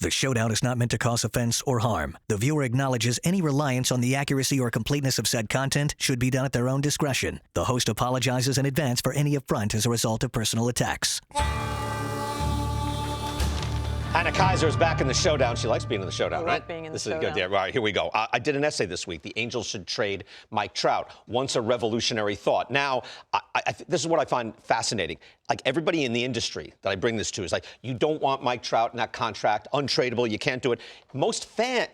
The showdown is not meant to cause offense or harm. The viewer acknowledges any reliance on the accuracy or completeness of said content should be done at their own discretion. The host apologizes in advance for any affront as a result of personal attacks. Hannah Kaiser is back in the showdown. She likes being in the showdown, right? Being in the this showdown. is good. Yeah, all right, here we go. I did an essay this week. The Angels should trade Mike Trout. Once a revolutionary thought. Now, this is what I find fascinating. Like everybody in the industry that I bring this to is like, you don't want Mike Trout in that contract, untradeable, you can't do it.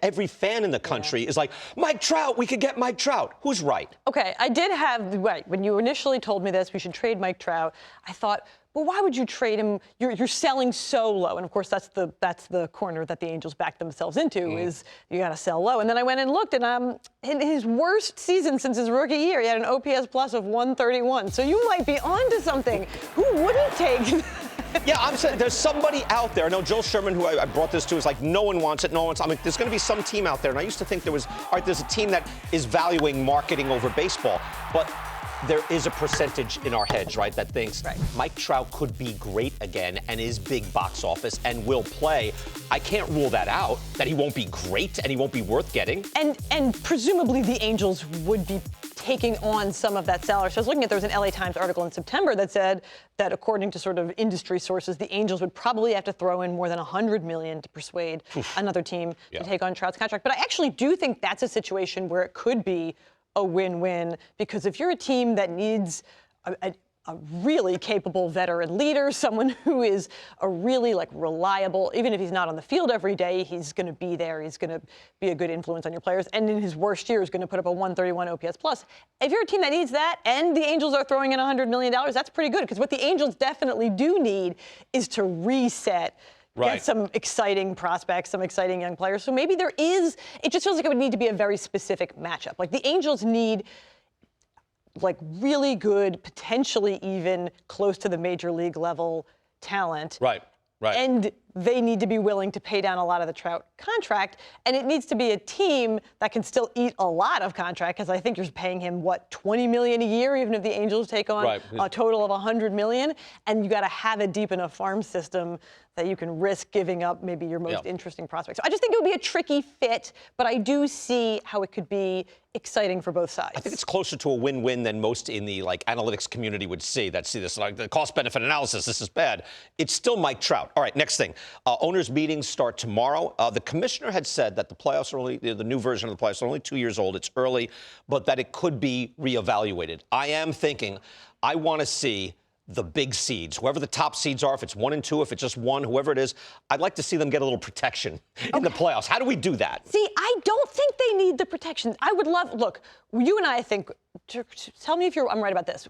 Every fan in the country is like, Mike Trout, we could get Mike Trout. Who's right? Okay, I did have, right, when you initially told me this, we should trade Mike Trout, I thought, well, why would you trade him? You're selling so low. And of course, that's the corner that the Angels backed themselves into is you got to sell low. And then I went and looked, and in his worst season since his rookie year, he had an OPS plus of 131. So you might be onto something. Who wouldn't take? Yeah, I'm saying there's somebody out there. I know Joel Sherman, who I brought this to, is like, no one wants it, no one wants it. I mean, there's going to be some team out there. And I used to think there's a team that is valuing marketing over baseball. But there is a percentage in our heads, right, that thinks Mike Trout could be great again and is big box office and will play. I can't rule that out, that he won't be great and he won't be worth getting. And presumably the Angels would be taking on some of that salary. So I was looking at, there was an LA Times article in September that said that according to sort of industry sources, the Angels would probably have to throw in more than $100 million to persuade another team to take on Trout's contract. But I actually do think that's a situation where it could be a win-win, because if you're a team that needs a really capable veteran leader, someone who is a really reliable, even if he's not on the field every day, he's going to be there, he's going to be a good influence on your players, and in his worst year is going to put up a 131 OPS plus. If you're a team that needs that, and the Angels are throwing in $100 million, that's pretty good, because what the Angels definitely do need is to reset. Get some exciting prospects, some exciting young players. So maybe there is, it just feels like it would need to be a very specific matchup. Like the Angels need really good, potentially even close to the major league level talent. Right. And they need to be willing to pay down a lot of the Trout contract. And it needs to be a team that can still eat a lot of contract, because I think you're paying him, $20 million a year, even if the Angels take on a total of $100 million. And you got to have a deep enough farm system that you can risk giving up maybe your most interesting prospects. So I just think it would be a tricky fit, but I do see how it could be exciting for both sides. I think it's closer to a win-win than most in the analytics community would see this, like the cost-benefit analysis. This is bad. It's still Mike Trout. All right, next thing. Owners' meetings start tomorrow. The commissioner had said that the playoffs are only, the new version of the playoffs are only 2 years old. It's early, but that it could be reevaluated. I am thinking, I want to see the big seeds, whoever the top seeds are, if it's 1 and 2, if it's just 1, whoever it is, I'd like to see them get a little protection in the playoffs. How do we do that? See, I don't think they need the protection. I would love, look, you and I think, tell me if I'm right about this.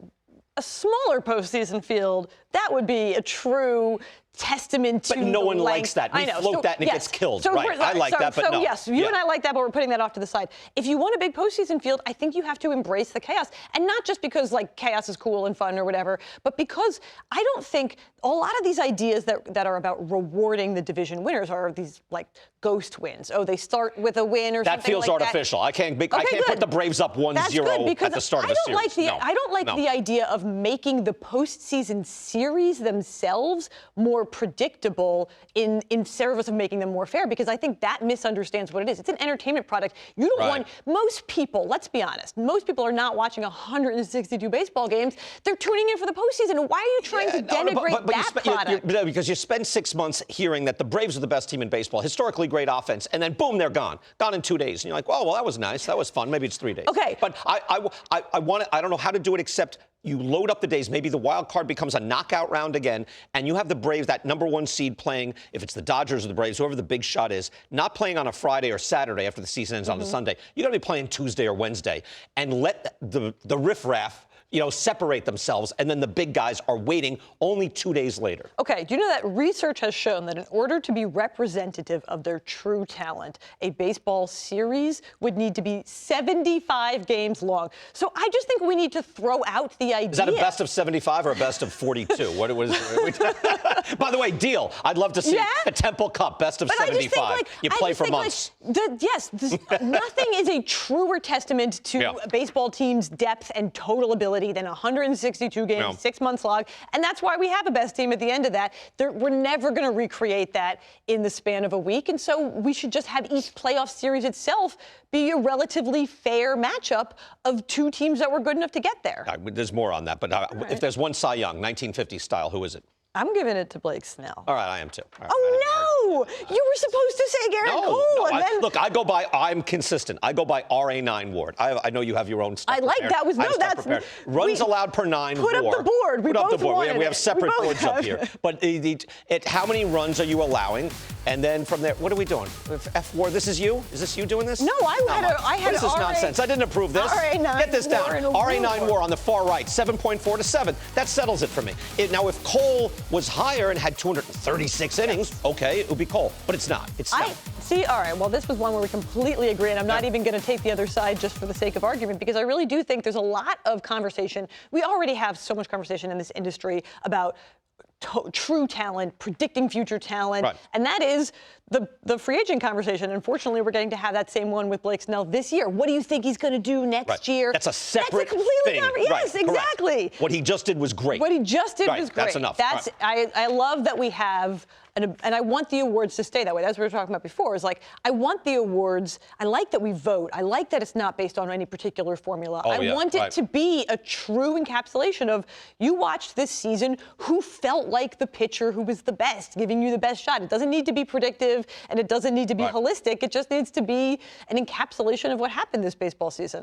A smaller postseason field, that would be a true testament to But no one likes that. We float that and it gets killed. I like that, but no. Yes, you and I like that, but we're putting that off to the side. If you want a big postseason field, I think you have to embrace the chaos. And not just because, chaos is cool and fun or whatever, but because I don't think a lot of these ideas that are about rewarding the division winners are these, ghost wins. Oh, they start with a win or something like that. That feels artificial. I can't put the Braves up 1-0 at the start of the series. I don't like the idea of making the postseason series themselves more predictable in service of making them more fair, because I think that misunderstands what it is. It's an entertainment product. You don't want, most people, let's be honest, most people are not watching 162 baseball games. They're tuning in for the postseason. Why are you trying to denigrate that product? Because you spend 6 months hearing that the Braves are the best team in baseball, historically great offense, and then boom, they're gone in 2 days. And you're like, oh, well, that was nice. That was fun. Maybe it's 3 days. Okay. But I don't know how to do it except you load up the days. Maybe the wild card becomes a knockout round again, and you have the Braves, that #1 seed, playing, if it's the Dodgers or the Braves, whoever the big shot is, not playing on a Friday or Saturday after the season ends on a Sunday. You got to be playing Tuesday or Wednesday, and let the riffraff separate themselves, and then the big guys are waiting only 2 days later. Okay, do you know that research has shown that in order to be representative of their true talent, a baseball series would need to be 75 games long. So I just think we need to throw out the idea. Is that a best of 75 or a best of 42? What was? By the way, deal. I'd love to see the Temple Cup, best of 75. You play for months. Nothing is a truer testament to a baseball team's depth and total ability anybody than 162 games, No. 6 months log. And that's why we have a best team at the end of that. We're never going to recreate that in the span of a week. And so we should just have each playoff series itself be a relatively fair matchup of two teams that were good enough to get there. There's more on that, but if there's one Cy Young, 1950 style, who is it? I'm giving it to Blake Snell. All right, I am too. All right, Oh, no! You were supposed to say Garrett Cole. No, And then look, I'm consistent. I go by RA9 Ward. I know you have your own stuff. I like prepared. that. Was I have no, stuff that's prepared. Runs allowed per 9 Put WAR. up the board. We Put up both the board. wanted We have it. separate We both boards up have here. it. But how many runs are you allowing? And then from there, what are we doing? F Ward, this is you? Is this you doing this? No, I had What is this RA nonsense? I didn't approve this. RA9 Get this down. WAR. RA9 WAR on the far right, 7.4 to 7. That settles it for me. Now, if Cole was higher and had 236 innings, okay, it would be Cole. But it's not. It's not. See, all right, well, this was one where we completely agree, and I'm not even going to take the other side just for the sake of argument, because I really do think there's a lot of conversation. We already have so much conversation in this industry about true talent, predicting future talent, Right. and that is the free agent conversation. Unfortunately, we're getting to have that same one with Blake Snell this year. What do you think he's going to do next year? That's a separate completely thing. Yes, Right, exactly. What he just did was great. What he just did was great. That's enough. I love that we have, and I want the awards to stay that way. That's what we were talking about before. Is like, I want the awards. I like that we vote. I like that it's not based on any particular formula. I want it to be a true encapsulation of, you watched this season, who felt like the pitcher who was the best, giving you the best shot. It doesn't need to be predictive, and it doesn't need to be holistic. It just needs to be an encapsulation of what happened this baseball season.